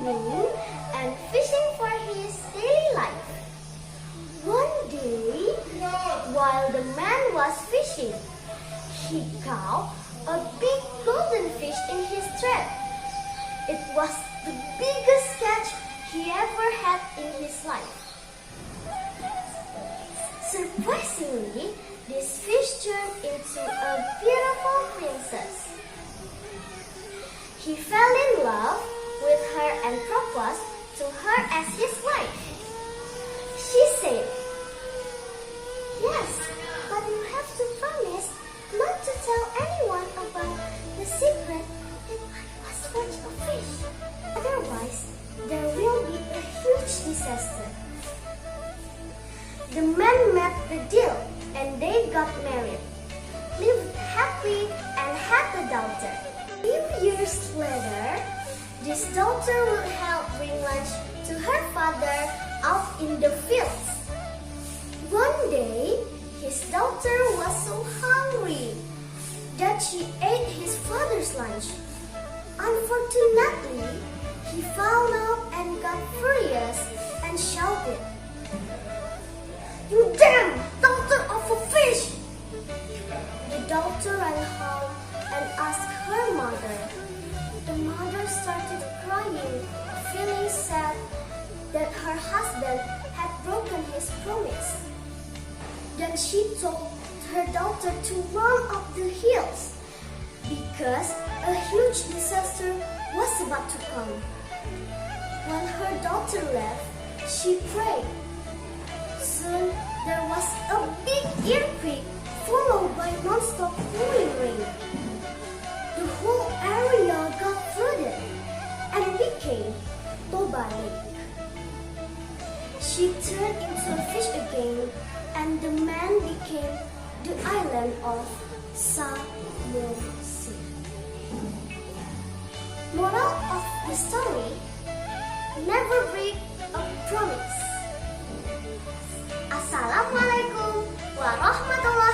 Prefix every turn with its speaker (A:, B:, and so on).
A: swimming and fishing for his daily life. One day, while the man was fishing, he caught a big golden fish in his trap. It was the biggest catch he ever had in his life. Surprisingly, this fish turned into a beautiful princess. He fell in love with her and proposed to her as his wife. She said, "Yes, but you have to promise not to tell anyone about the secret that I was such a fish. Otherwise, there will be a huge disaster." The man met the deal and they got married, lived happily and had a daughter. A few years later, this daughter would help bring lunch to her father out in the fields. One day, his daughter was so hungry that she ate his father's lunch. Unfortunately, he found out and got furious and shouted, "You damn daughter of a fish!" The daughter ran home and asked her mother. The mother started crying, feeling sad that her husband had broken his promise. Then she told her daughter to run up the hills because a huge disaster was about to come. When her daughter left, she prayed. Soon there was a big earthquake followed by non-stop pouring rain. The whole area got flooded and became Toba Lake. She turned into a fish again, and the man became the island of Samosir. Moral of the story: never break a promise. Assalamualaikum warahmatullahi